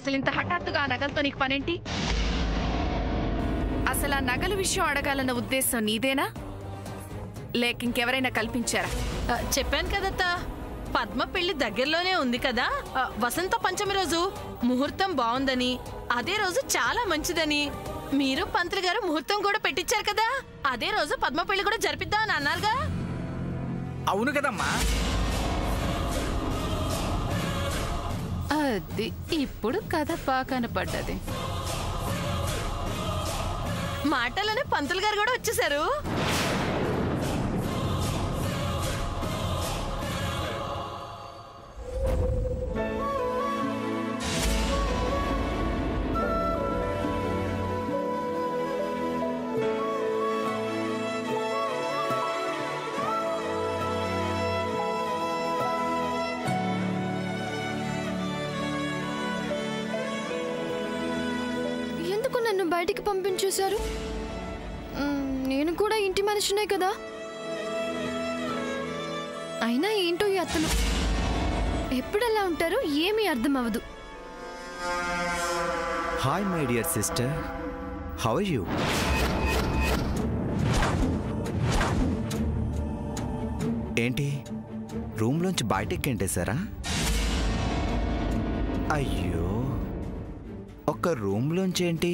అసలు ఇంత హఠాత్తుగా ఆ నగలతో నీకు పనేంటి? అసలు ఆ నగల విషయం అడగాలన్న ఉద్దేశం నీదేనా లేక ఇంకెవరైనా కల్పించారా? చెప్పాను కదత్తా, పద్మ పెళ్లి దగ్గరలోనే ఉంది కదా, వసంత పంచమి రోజు ముహూర్తం బాగుందని, అదే రోజు చాలా మంచిదని మీరు పంతులు గారు ముహూర్తం కూడా పెట్టించారు కదా, అదే రోజు పద్మ పెళ్లి కూడా జరిపిద్దామని అన్నారుగా. అవును కదమ్మా. అది ఇప్పుడు కథ బాగా కనపడ్డది. మాటలోనే పంతులు గారు కూడా వచ్చేసారు. ఎందుకు నన్ను బయటికి పంపించేశారు? నేను కూడా ఇంటి మనిషినే కదా. అయినా ఏంటో ఈ అత్తలు ఎప్పుడెలా ఉంటారో ఏమీ అర్థం అవ్వదు. Hi my dear sister, how are you? ఏంటి రూమ్లోంచి బయటికి గెంటేశారా? అయ్యో, ఒక్క రూమ్లోంచి ఏంటి?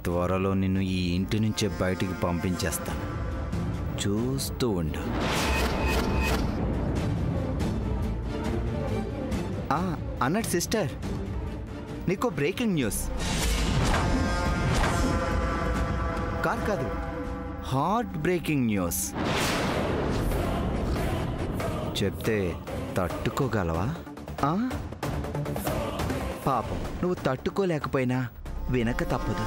త్వరలో నిన్ను ఈ ఇంటి నుంచే బయటికి పంపించేస్తాను, చూస్తూ ఉండు. అన్నట్టు సిస్టర్, నీకో బ్రేకింగ్ న్యూస్. కాదు, హార్ట్ బ్రేకింగ్ న్యూస్. చెప్తే తట్టుకోగలవా? పాపం, నువ్వు తట్టుకోలేకపోయినా వినక తప్పదు.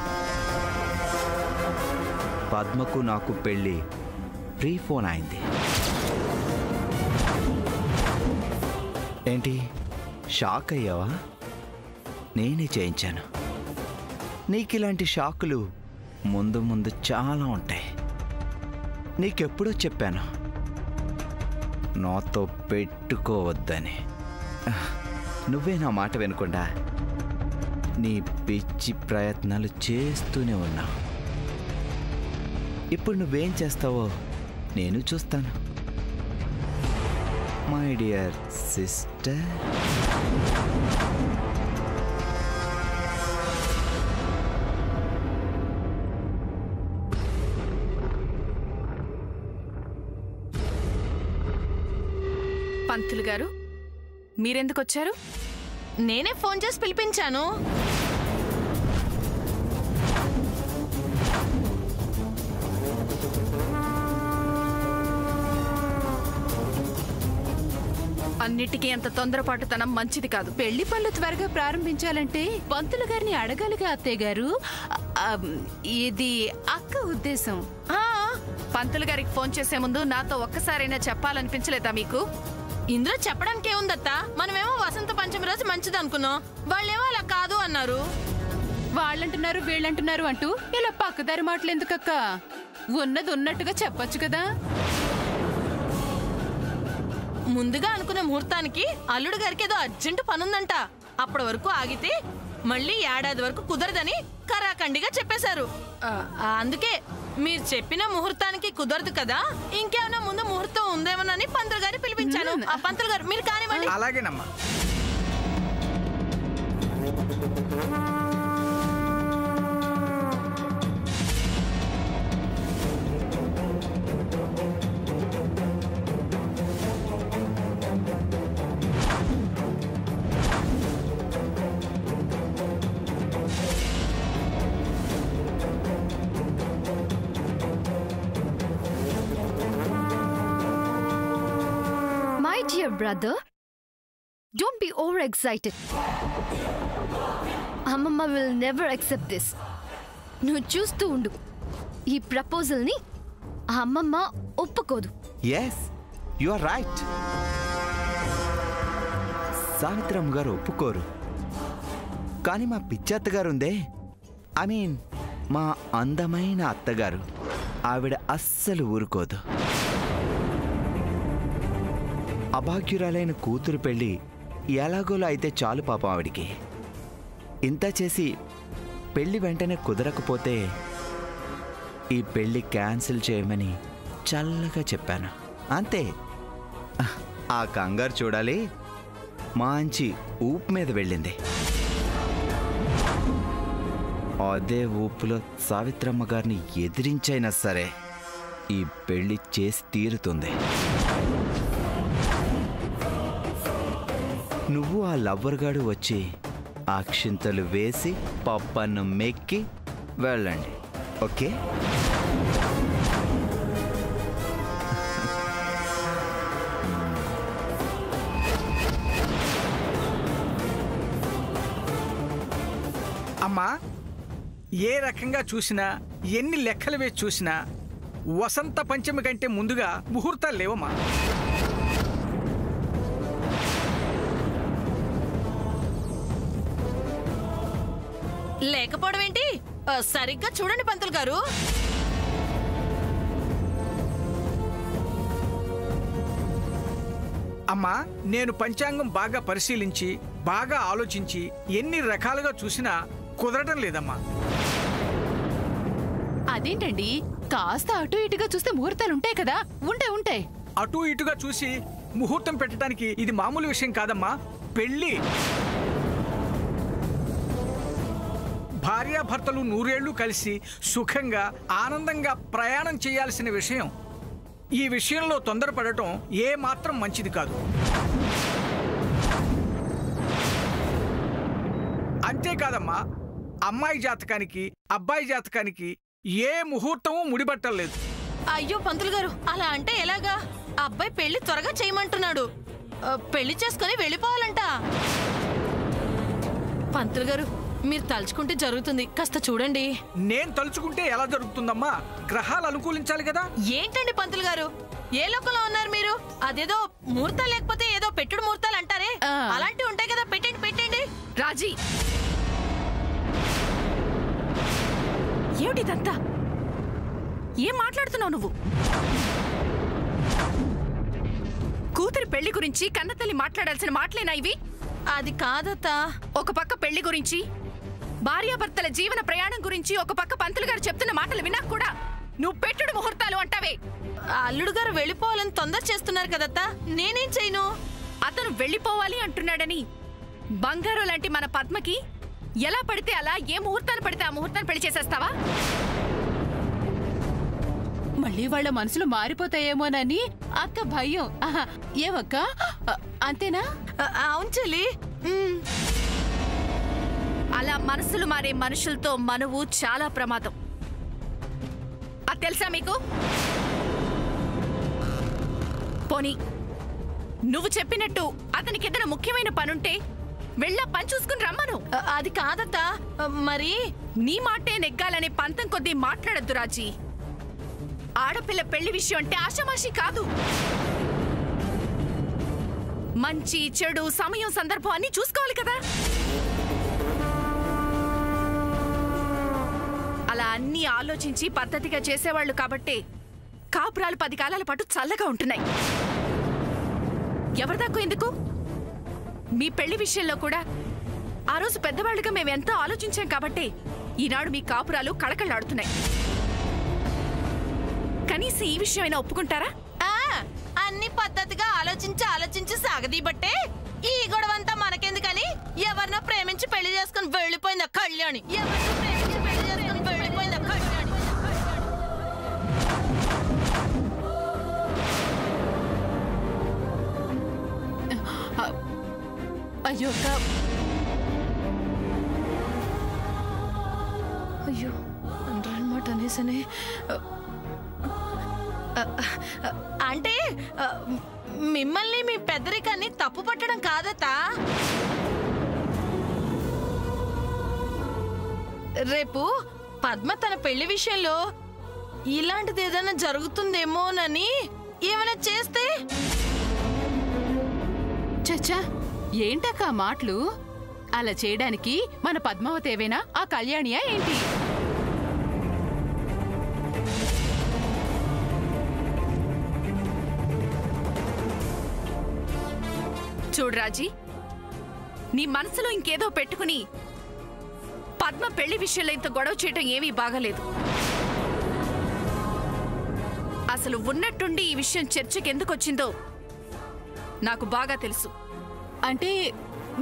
పద్మకు నాకు పెళ్ళి ప్రీఫోన్ అయింది. ఏంటి షాక్ అయ్యావా? నేనే చేయించాను. నీకు ఇలాంటి షాకులు ముందు ముందు చాలా ఉంటాయి. నీకెప్పుడో చెప్పాను నాతో పెట్టుకోవద్దని. నువ్వే నా మాట వినకుండా నీ పిచ్చి ప్రయత్నాలు చేస్తూనే ఉన్నావు. ఇప్పుడు నువ్వేం చేస్తావో నేను చూస్తాను మై డియర్ సిస్టర్. పంతులు గారు, మీరెందుకు వచ్చారు? నేనే ఫోన్ చేసి పిలిపించాను. అన్నిటికీ అంత తొందరపాటుతనం మంచిది కాదు. పెళ్లి పనులు త్వరగా ప్రారంభించాలంటే పంతులు గారిని అడగాలిగా అత్తయ్య గారు. ఇది అక్క ఉద్దేశం. పంతులు గారికి ఫోన్ చేసే ముందు నాతో ఒక్కసారైనా చెప్పాలనిపించలేదా మీకు? ఇందులో చెప్పడానికి ఏముందత్తా, మనమేమో వసంత పంచమి రోజు మంచిది అనుకున్నాం, వాళ్ళేమో అలా కాదు అన్నారు. వాళ్ళంటున్నారు వీళ్ళంటున్నారు అంటూ ఇలా పక్కదారి మాటలు ఎందుకక్క? ఉన్నది ఉన్నట్టుగా చెప్పొచ్చు కదా. ముందుగా అనుకున్న ముహూర్తానికి అల్లుడు గారికి ఏదో అర్జెంటు పనుందంట, అప్పటి వరకు ఆగితే మళ్ళీ ఏడాది వరకు కుదరదని కరాఖండిగా చెప్పేశారు. అందుకే మీరు చెప్పిన ముహూర్తానికి కుదరదు కదా, ఇంకేమైనా ముందు ముహూర్తం ఉందేమోనని పంతులు గారి పిలిపించాను. పంతులు గారు మీరు కానివ్వండి. అలాగేనమ్మా. My dear brother, don't be overexcited. Amma will never accept this. నువ్వు చూస్తూ ఉండు, ఈ ప్రపోజల్ని అమ్మమ్మ ఒప్పుకోదు. Yes, you are right. Savitramma గారు ఒప్పుకోరు, కానీ మా పిచ్చి అత్తగారు ఉందే, ఐ మీన్ మా అందమైన అత్తగారు, ఆవిడ అస్సలు ఊరుకోదు. అభాగ్యురాలైన కూతురు పెళ్ళి ఎలాగోలా అయితే చాలు పాపం ఆవిడికి. ఇంత చేసి పెళ్లి వెంటనే కుదరకపోతే ఈ పెళ్లి క్యాన్సిల్ చేయమని చల్లగా చెప్పాను అంతే. ఆ కంగారు చూడాలి, మంచి ఊపు మీద వెళ్ళింది. అదే ఊపులో సావిత్రమ్మ గారిని ఎదిరించైనా సరే ఈ పెళ్లి చేసి తీరుతుంది. నువ్వు ఆ లవ్వర్గాడు వచ్చి అక్షింతలు వేసి పప్పన్ను మెక్కి వెళ్ళండి, ఓకే? అమ్మా, ఏ రకంగా చూసినా ఎన్ని లెక్కలు వేసి చూసినా వసంత పంచమి కంటే ముందుగా ముహూర్తాలు లేవమ్మా. లేకపోవడం ఏంటి? సరిగ్గా చూడండి పంతులు గారు. అమ్మా, నేను పంచాంగం బాగా పరిశీలించి బాగా ఆలోచించి ఎన్ని రకాలుగా చూసినా కుదరటం లేదమ్మా. అదేంటండి, కాస్త అటు ఇటుగా చూస్తే ముహూర్తాలు ఉంటాయి కదా. ఉంటాయి. అటు ఇటుగా చూసి ముహూర్తం పెట్టడానికి ఇది మామూలు విషయం కాదమ్మా. పెళ్ళి భార్యాభర్తలు 100 ఏళ్లు కలిసి సుఖంగా ఆనందంగా ప్రయాణం చేయాల్సిన విషయం. ఈ విషయంలో తొందరపడటం ఏ మాత్రం మంచిది కాదు. అంతేకాదమ్మా, అమ్మాయి జాతకానికి అబ్బాయి జాతకానికి ఏ ముహూర్తము ముడిపట్టలేదు. అయ్యో పంతులు గారు, అలా అంటే ఎలాగా? అబ్బాయి పెళ్లి త్వరగా చేయమంటున్నాడు. పెళ్లి చేసుకుని వెళ్ళిపోవాలంట. పంతులు గారు, మీరు తలుచుకుంటే జరుగుతుంది, కాస్త చూడండి. నేను తలుచుకుంటే ఎలా జరుగుతుందమ్మా? గ్రహాలు అనుకూలించాలి కదా. ఏంటండి పంతులు గారు, ఏ లోకంలో ఉన్నారు మీరు? అదేదో ముహూర్తాలు లేకపోతే ఏదో పెట్టుడు ముహూర్తాలు అంటారే, అలాంటివి ఉంటాయి కదా. పెట్టండి. రాజీ, ఏమిటిదంతా? ఏం మాట్లాడుతున్నావు నువ్వు? కూతురి పెళ్లి గురించి కన్నతల్లి మాట్లాడాల్సిన మాటలేనా ఇవి? అది కాదత్తా. ఒక పక్క పెళ్లి గురించి, భార్యాభర్తల జీవన ప్రయాణం గురించి ఒక పక్క పంతులు గారు చెప్తున్న మాటలు విన్నా కూడా నువ్వు పెట్టుడు ముహూర్తాలు అంటావే. అల్లుడు గారు వెళ్ళిపోవాలని తొందర చేస్తున్నారు కదత్తా, నేనేం చేయను? అతను వెళ్ళిపోవాలి అంటున్నాడని బంగారు లాంటి మన పద్మకి ఎలా పడితే అలా ఏ ముహూర్తాన్ని పడితే ఆ ముహూర్తాన్ని పెళ్లి చేసేస్తావా? మళ్ళీ వాళ్ళ మనసులు మారిపోతాయేమోనని అక్క భయం. ఏమక్క, అంతేనా? అవును చెల్లి. అలా మనసులు మారే మనుషులతో మనవు చాలా ప్రమాదం. అది తెలుసా మీకు? పోనీ నువ్వు చెప్పినట్టు అతనికి ఏదైనా ముఖ్యమైన పనుంటే వెళ్ళా పని చూసుకుని రమ్మను. అది కాదత్తా. మరి నీ మాటే నెగ్గాలనే పంతం కొద్దీ మాట్లాడద్దు రాజీ. ఆడపిల్ల పెళ్లి విషయం అంటే ఆషామాషి కాదు. మంచి చెడు సమయం సందర్భం అన్ని చూసుకోవాలి కదా. అలా అన్ని ఆలోచించి పద్ధతిగా చేసేవాళ్ళు కాబట్టే కాపురాలు 10 కాలాల పాటు చల్లగా ఉంటున్నాయి. ఎవరిదాకో ఎందుకు? మీ పెళ్లి విషయంలో కూడా ఆ రోజు పెద్దవాళ్ళుగా మేమెంతో ఆలోచించాం కాబట్టే ఈనాడు మీ కాపురాలు కళకళలాడుతున్నాయి. కనీసం ఈ విషయమైనా ఒప్పుకుంటారా? అన్ని పద్ధతిగా ఆలోచించి సాగదీబట్టే ఈ గొడవంతా మనకెందుకని ఎవరినో ప్రేమించి పెళ్లి చేసుకుని వెళ్ళిపోయిందా కళ్యాణి. అయ్యో అయ్యో అనమాట అనేసనే. అంటే మిమ్మల్ని మీ పెద్దరికాన్ని తప్పు పట్టడం కాదతా. రేపు పద్మ తన పెళ్లి విషయంలో ఇలాంటిది ఏదైనా జరుగుతుందేమోనని ఏమైనా చేస్తే. చచ్చా, ఏంటక్క మాటలు? అలా చేయడానికి మన పద్మావతి ఏవైనా ఆ కళ్యాణియా ఏంటి? చూడు రాజీ, నీ మనసులో ఇంకేదో పెట్టుకుని పద్మ పెళ్లి విషయంలో ఇంత గొడవ చేయటం ఏమీ బాగలేదు. అసలు ఉన్నట్టుండి ఈ విషయం చర్చకి ఎందుకు వచ్చిందో నాకు బాగా తెలుసు. అంటే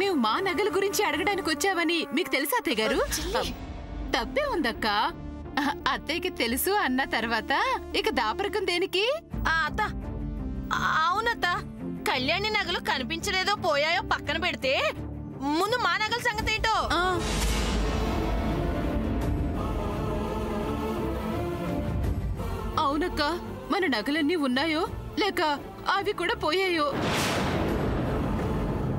మేము మా నగల గురించి అడగడానికి వచ్చామని మీకు తెలుసా అత్తయ్య గారు? తప్పే ఉందక్క. అత్తయ్యకి తెలుసు అన్న తర్వాత ఇక దాపరకం దేనికి? అత్త, అవునత్త, కళ్యాణి నగలు కనిపించలేదో పోయాయో పక్కన పెడితే ముందు మా నగల సంగతి ఏంటో. అవునక్క, మన నగలన్నీ ఉన్నాయో లేక అవి కూడా పోయాయో?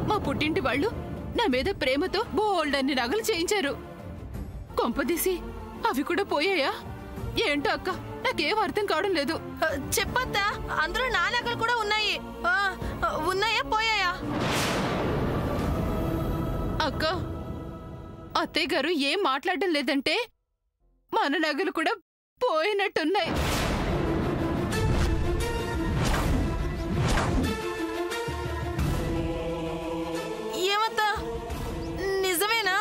మా పుట్టింటి వాళ్ళు నా మీద ప్రేమతో బోల్డ్ అన్ని నగలు చేయించారు. కొంపదీసి అవి కూడా పోయాయా ఏంటో అక్క, నాకేం అర్థం కావడం లేదు. చెప్పత్తా, అందులో నా నగలు కూడా ఉన్నాయి. ఉన్నాయా పోయాయా? అక్క, అత్తయ్య గారు ఏం మాట్లాడడం లేదంటే మన నగలు కూడా పోయినట్టున్నాయి. ఏమత్తా, నిజమేనా?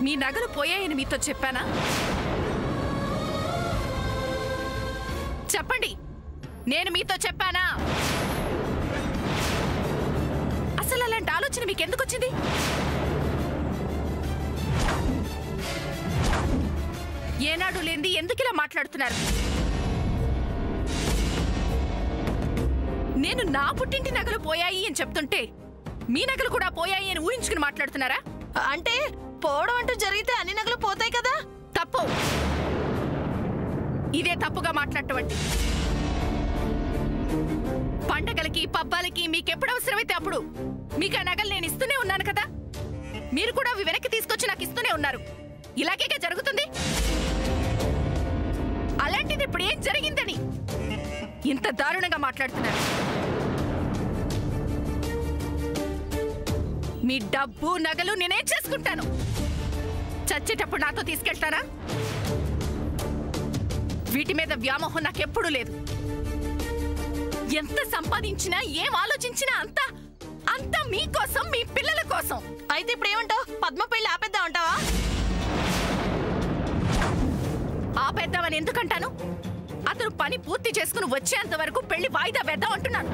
మీ నగలు పోయాయని మీతో చెప్పానా? చెప్పండి, నేను మీతో చెప్పానా? అసలు అలాంటి ఆలోచన మీకెందుకు వచ్చింది? ఏనాడు లేంది ఎందుకు ఇలా మాట్లాడుతున్నారు? నేను నా పుట్టింటి నగలు పోయాయి అని చెప్తుంటే మీ నగలు కూడా పోయాయి అని ఊహించుకుని మాట్లాడుతున్నారా? అంటే పోవడం అంటూ జరిగితే అన్ని నగలు పోతాయి కదా? తప్పు. ఇదే తప్పుగా మాట్లాడటం. పండగలకి పబ్బాలకి మీకెప్పుడు అవసరమైతే అప్పుడు మీకు ఆ నగలు నేను ఇస్తూనే ఉన్నాను కదా. మీరు కూడా అవి వెనక్కి తీసుకొచ్చి నాకు ఇస్తూనే ఉన్నారు. ఇలాగే జరుగుతుంది. అలాంటిది ఇప్పుడు ఏం జరిగిందని ఇంత దారుణంగా మాట్లాడుతున్నారు? మీ డబ్బు నగలు నేనేం చేసుకుంటాను? చచ్చేటప్పుడు నాతో తీసుకెళ్తారా? వీటి మీద వ్యామోహం నాకెప్పుడూ లేదు. ఎంత సంపాదించినా ఏం ఆలోచించినా అంతా మీకోసం, మీ పిల్లల కోసం. అయితే ఇప్పుడు ఏమంటావు? పద్మ పెళ్లి ఆపేద్దాం అంటావా? ఆపేద్దామని ఎందుకంటాను? అతను పని పూర్తి చేసుకుని వచ్చేంత వరకు పెళ్లి వాయిదా వేద్దాం అంటున్నాను.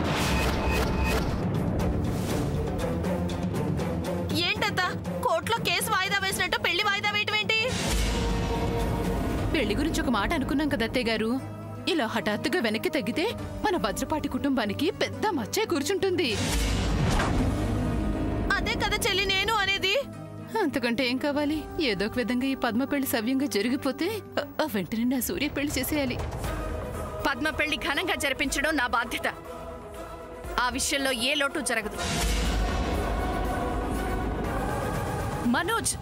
ఏంటత్తా, కోర్టులో కేసు వాయిదా వేసినట్టు పెళ్లి వాయిదా వేయటం ఏంటి? పెళ్లి గురించి ఒక మాట అనుకున్నాం కదా అత్తయ్య గారు. ఇలా హఠాత్తుగా వెనక్కి తగ్గితే మన వజ్రపాటి కుటుంబానికి పెద్ద మచ్చే కూర్చుంటుంది. అదే కదా చెల్లి నేను అనేది. అంతకంటే ఏం కావాలి? ఏదో ఒక విధంగా ఈ పద్మ పెళ్లి సవ్యంగా జరిగిపోతే వెంటనే నా సూర్య పెళ్లి చేసేయాలి. పద్మ పెళ్లి ఘనంగా జరిపించడం నా బాధ్యత. ఆ విషయంలో ఏ లోటు జరగదు. మనోజ్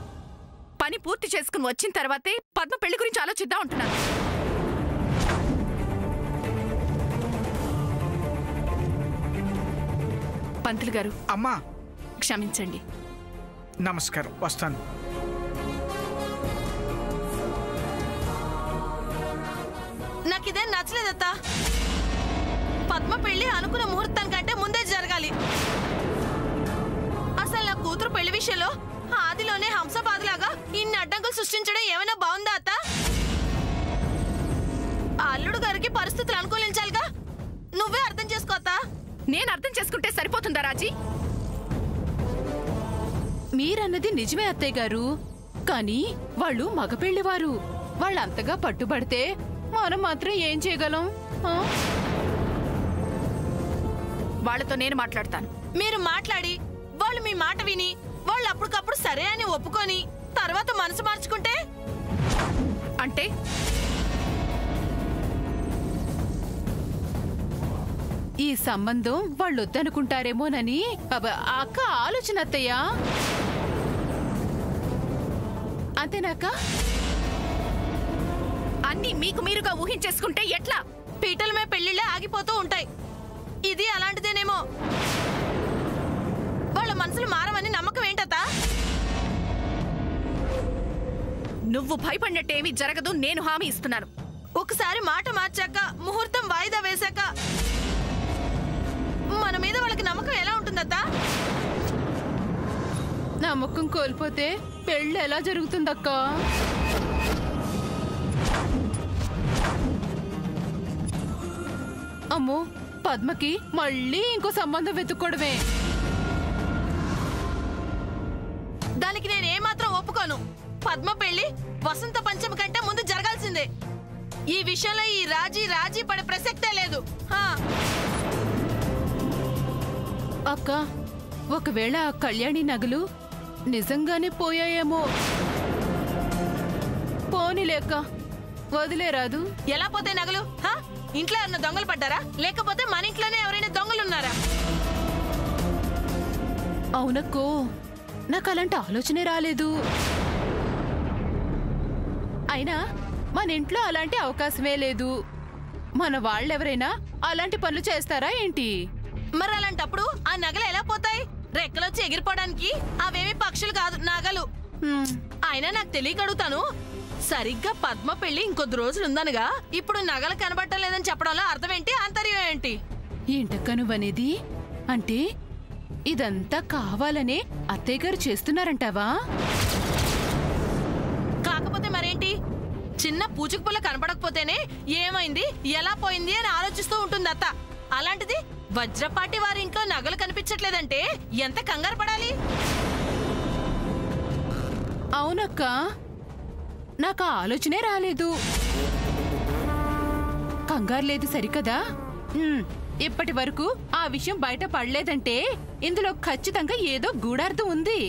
పని పూర్తి చేసుకుని వచ్చిన తర్వాతే పద్మ పెళ్లి గురించి ఆలోచిద్దాం అంటున్నాను. పంతులు గారు. అమ్మా, క్షమించండి. నమస్కారం, వస్తాను. నాకిదేం నచ్చలేదత్తా. పద్మ పెళ్లి అనుకున్న ముహూర్తం కంటే ముందే జరగాలి. అసలు నా కూతురు పెళ్లి విషయంలో ఆదిలోనే హంసపాదులాగా ఇన్ని అడ్డంకులు సృష్టించడం ఏమైనా బాగుందా అత్త? అల్లుడు గారికి పరిస్థితులు అనుకూలించాలిగా. నువ్వే అర్థం చేసుకోతా. నేను అర్థం చేసుకుంటే సరిపోతుందా రాజీ? మీరన్నది నిజమే అత్తయ్య గారు. కానీ వాళ్ళు మగపెళ్లివారు. వాళ్ళంతగా పట్టుబడితే మనం మాత్రం ఏం చేయగలం? వాళ్ళతో నేను మాట్లాడతాను. మీరు మాట్లాడి వాళ్ళు మీ మాట విని వాళ్ళు అప్పటికప్పుడు సరే అని ఒప్పుకొని తర్వాత మనసు మార్చుకుంటే? అంటే ఈ సంబంధం వాళ్ళు వద్దనుకుంటారేమోనని అక్క ఆలోచన అత్తయ్య. అంతేనాక? అన్నీ మీకు మీరుగా ఊహించేసుకుంటే ఎట్లా? పీటల మీద పెళ్లిళ్ళే ఆగిపోతూ ఉంటాయి. ఇది అలాంటిదేనేమో. వాళ్ళ మనసులు మారవని నమ్మకం ఏంటతా? నువ్వు భయపడినట్టేమీ జరగదు. నేను హామీ ఇస్తున్నాను. ఒకసారి మాట మార్చాక, ముహూర్తం వాయిదా వేశాక మన మీద వాళ్ళకి నమ్మకం ఎలా ఉంటుందత్తా? నమ్మకం కోల్పోతే పెళ్ళి ఎలా జరుగుతుందక్క? అమ్మో, పద్మకి మళ్ళీ ఇంకో సంబంధం వెతుక్కోవడమే. దానికి నేనేమాత్రం ఒప్పుకోను. పద్మ పెళ్లి వసంత పంచమి కంటే ముందు జరగాల్సిందే. ఈ విషయంలో ఈ రాజీ పడే ప్రసక్తే లేదు. అక్క, ఒకవేళ ఆ కళ్యాణి నగలు నిజంగానే పోయాయేమో. పోనీలేక వదిలేరాదు. ఎలా పోతే నగలు? ఇంట్లో ఎవరైనా దొంగలు పడ్డారా, లేకపోతే మన ఇంట్లోనే ఎవరైనా దొంగలున్నారా? అవునక్కో, నాకు అలాంటి ఆలోచనే రాలేదు. అయినా మన ఇంట్లో అలాంటి అవకాశమే లేదు. మన వాళ్ళెవరైనా అలాంటి పనులు చేస్తారా ఏంటి? మరి అలాంటప్పుడు ఆ నగలు ఎలా పోతాయి? రెక్కలొచ్చి ఎగిరిపోవడానికి అవేమి పక్షులు కాదు, నగలు. అయినా నాకు తెలియక అడుగుతాను, సరిగ్గా పద్మ పెళ్లి ఇంకొద్ది రోజులు ఉందనగా ఇప్పుడు నగలు కనబట్టలేదని చెప్పడంలో అర్థం ఏంటి, ఆంతర్యం ఏంటి? ఏంటక్క నువ్వనేది? అంటే ఇదంతా కావాలనే అత్తయ్య గారు చేస్తున్నారంటావా? కాకపోతే మరేంటి, చిన్న పూచిక పుల్ల కనపడకపోతేనే ఏమైంది, ఎలా పోయింది అని ఆలోచిస్తూ ఉంటుంది అత్త. అలాంటిది వజ్రపాటి వారి ఇంట్లో నగలు కనిపించట్లేదంటే ఎంత కంగారు పడాలి? అవునక్క, నాకు ఆ ఆలోచనే రాలేదు. కంగారు లేదు సరికదా. ఇప్పటి వరకు ఆ విషయం బయట పడలేదంటే ఇందులో ఖచ్చితంగా ఏదో గూఢార్థం ఉంది.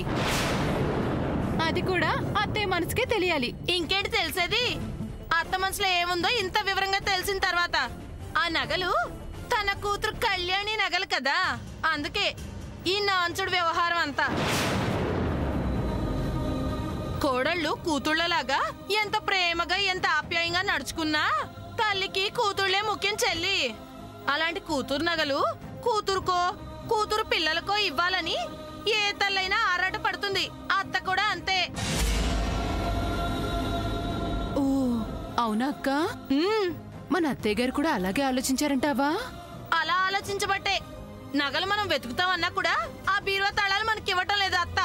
అది కూడా అత్తయ్య మనసుకే తెలియాలి. ఇంకేంటి తెలిసేది? అత్త మనసులో ఏముందో ఇంత వివరంగా తెలిసిన తర్వాత. ఆ నగలు తన కూతురు కళ్యాణి నగలు కదా, అందుకే ఈ నాంచుడు వ్యవహారం అంతా. కోడళ్ళు కూతుళ్ళలాగా ఎంత ప్రేమగా ఎంత ఆప్యాయంగా నడుచుకున్నా తల్లికి కూతుళ్లే ముఖ్యం చెల్లి. అలాంటి కూతురు నగలు కూతురుకో కూతురు పిల్లలకో ఇవ్వాలని ఏ తల్లైనా ఆరాట పడుతుంది. అత్త కూడా అంతే. ఓ అవునా అక్క? మన అత్తయ్య గారు కూడా అలాగే ఆలోచించారంటావా? అలా ఆలోచించబట్టే నగలు మనం వెతుకుతామన్నా కూడా ఆ బీరువా తాళాలు మనకి ఇవ్వటం లేదు అత్త.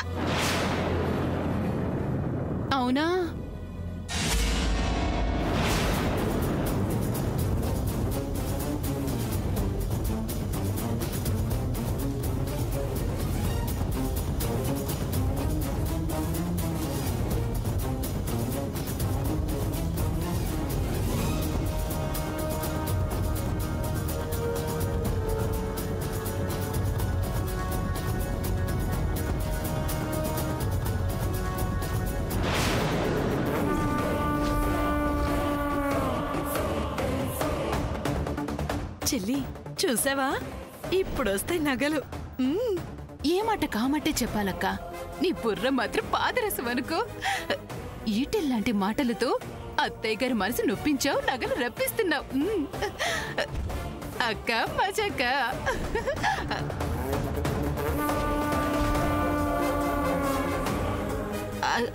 అవునా? చెల్లి చూసావా, ఇప్పుడు వస్తాయి నగలు. ఏ మాట కామట్టే చెప్పాలక్క. నీ బుర్ర మాత్రం పాదరసం అనుకో. ఈటెల్లాంటి మాటలతో అత్తయ్య గారి మనసు నొప్పించావు, నగలు రప్పిస్తున్నావు. అక్క మజాక.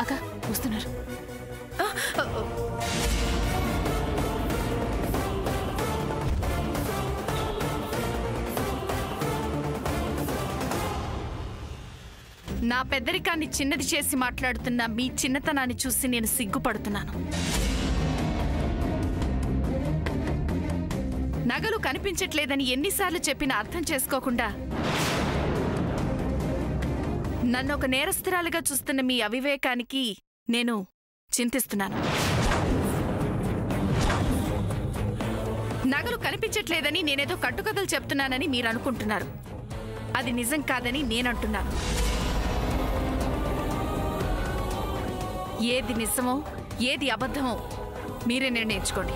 అక్క వస్తున్నారు. నా పెద్దరికాన్ని చిన్నది చేసి మాట్లాడుతున్న మీ చిన్నతనాన్ని చూసి నేను సిగ్గుపడుతున్నాను. నగలు కనిపించట్లేదని ఎన్నిసార్లు చెప్పినా అర్థం చేసుకోకుండా నన్ను ఒక నేరస్తురాలుగా చూస్తున్న మీ అవివేకానికి నేను చింతిస్తున్నాను. నగలు కనిపించట్లేదని నేనేదో కట్టుకథలు చెప్తున్నానని మీరు అనుకుంటున్నారు. అది నిజం కాదని నేనంటున్నాను. ఏది నిజమో ఏది అబద్ధమో మీరే నిర్ణయించుకోండి.